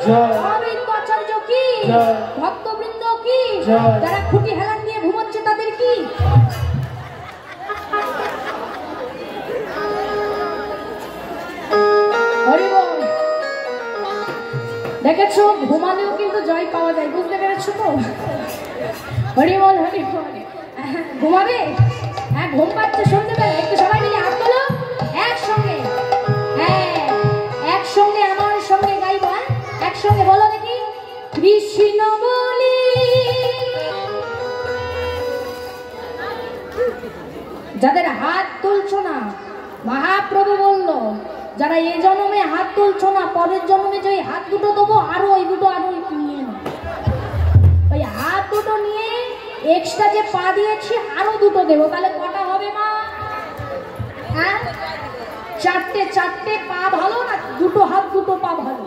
আচার্য কি, ভক্তবৃন্দ কি, যারা খুঁটি হেলান দিয়ে ঘুমাচ্ছে তাদের কি? দেখেছো, ঘুমালেও কিন্তু জয় পাওয়া যায়, বুঝতে পেরেছো তো? হরিবল হরিবল। ঘুমাবে? হ্যাঁ, ঘুম পাচ্ছে শুনতে পেলে? একটু সবাই মিলে হাত তোলো একসঙ্গে। হ্যাঁ, একসঙ্গে আমার সঙ্গে গাইবো। একসঙ্গে বলো দেখি, কৃষ্ণ বলি। যাদের হাত তুলছো না, মহাপ্রভু বলল, যারা এই জন্মে হাত তুলছো না, পরের জন্মে যে হাত দুটো দেবো, আরো ওই দুটো আরো নিয়ে নাও। ওই হাত দুটো নিয়ে এক্সট্রা যে পা দিয়েছি আরো দুটো দেবো, তাহলে কটা হবে মা? হ্যাঁ, চারটে। চারটে পা ভালো না, দুটো হাত দুটো পা ভালো?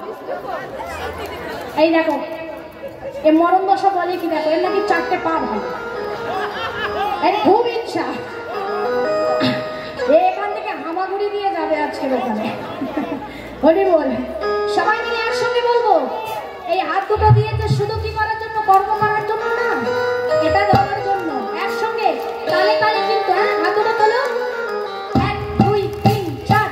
এই দেখো, এ মরণ দশা বলে কি, দেখো এর নাকি চারটে পা ভালো। খুব ইচ্ছা এখান থেকে হামাগুড়ি দিয়ে যাবে আজকের ওখানে। হরি বল। সবাই মিলে একসঙ্গে বলবো, এই হাত দুটো দিয়েছে শুধু কি করার জন্য? কর্ম করার জন্য না, এটা দেওয়ার জন্য। একসঙ্গে তালে তালে কিন্তু। হ্যাঁ, হাত দুটো তোলো। 1 2 3 4।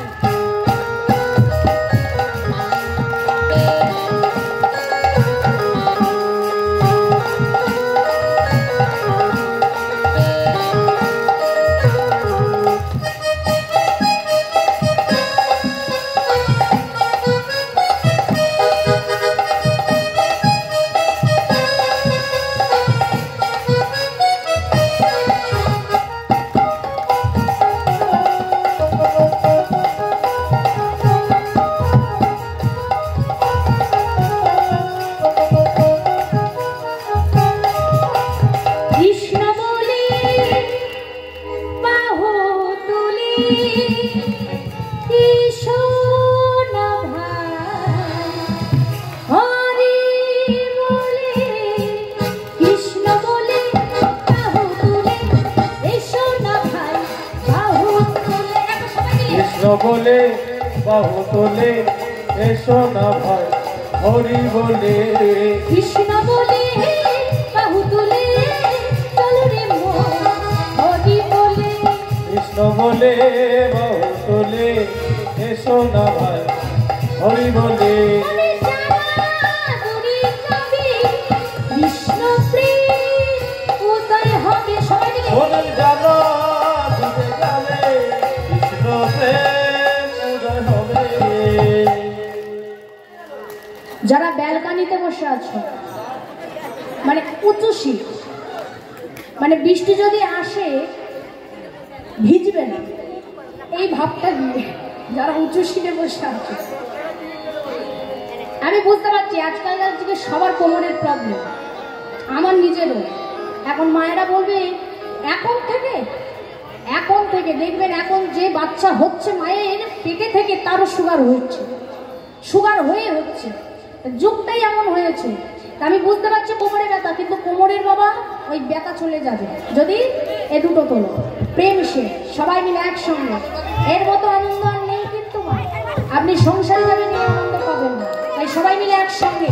বলে বাহু তোলে, এসো না ভাই হরি বলে। কৃষ্ণ বলে বাহু তোলে, চলো রে মন হরি বলে। কৃষ্ণ বলে বাহু তোলে, এসো না ভাই হরি বলে। কৃষ্ণ প্রেম উদয় হবে। সবাই মিলে জানো কৃষ্ণ প্রেম উদয় হবে। যারা ব্যালকানিতে বসে আছো, মানে উঁচু শীত, মানে বৃষ্টি যদি আসে ভিজবে না, এই ভাবটা দিয়ে যারা উঁচু শীতে বসে আছে। আমি বুঝতে পারছি আজকালকার যুগে সবার কোমরের প্রবলেম, আমার নিজেরও। এখন মায়েরা বলবে এখন থেকে দেখবেন, এখন যে বাচ্চা হচ্ছে মায়ের পেটে থেকে তারও সুগার হচ্ছে। যুগটাই এমন হয়েছে। আমি বুঝতে পারছি কোমরে ব্যথা, কিন্তু কোমরের বাবা ওই ব্যথা চলে যাবে যদি এ দুটো তোলো। প্রেম সে সবাই মিলে একসঙ্গে, এর মতো আনন্দ আর নেই কিন্তু মা। আপনি সংসারী ভাবে নিয়ে আনন্দ পাবেন না, তাই সবাই মিলে একসঙ্গে।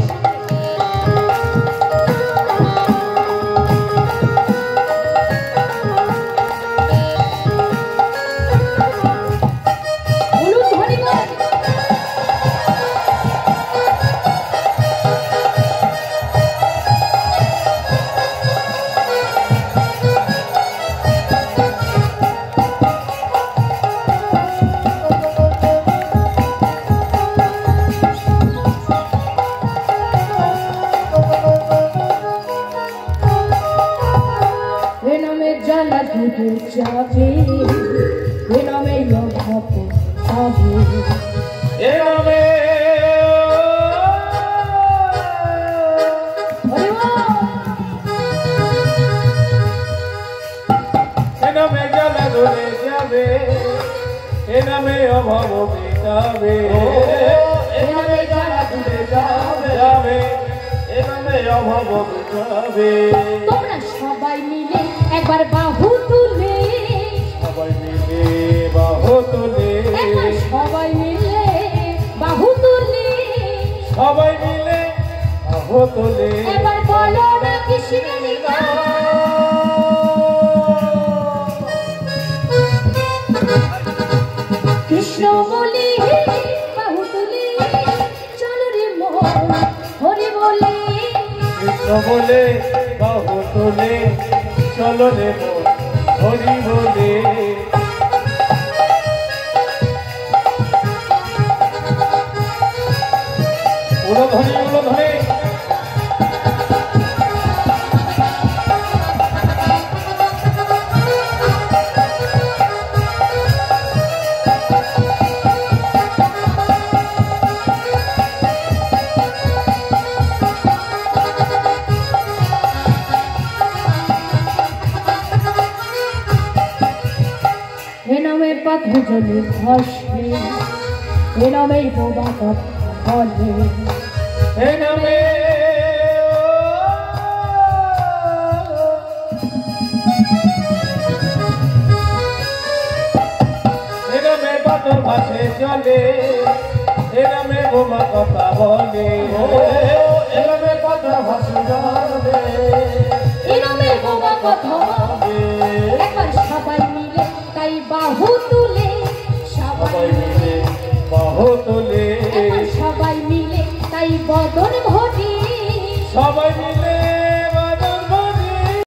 যাবে এ নামে অভাব হবে, এ নামে জ্বালা ধরে যাবে, এ নামে অভাব মেটাবে। এ নামে জ্বালা ধরে যাবে, এ নামে অভাব মেটাবে। তোমরা সবাই মিলে একবার বাহু তুলে, সবাই মিলে বাহু তুলে, সবাই মিলে বাহু তুলে, সবাই মিলে বাহু তোলে এবার বলো না কৃষ্ণের গান। কৃষ্ণ বলি বাহু তুলি চলো রে মন হরি বলি। কৃষ্ণ বলে বাহু তোলে চলো রে মন হরি বলে। উলধ্বনি উলধ্বনি এ নামে পাথর জলে ভাসে, এ নামে বোবা কথা বলে, এ নামে এ নামে পাথর ভাসে চলে, এ নামে বোমা কথা বলে, এ নামে পাথর ভাসে চলে, এ নামে বোবা কথা বলে। একবার সবাই মিলে তাই বাহু তুলে, সবাই মিলে বাহু তোলে, একবার সবাই মিলে তাই বদন ঘটি, সবাই মিলে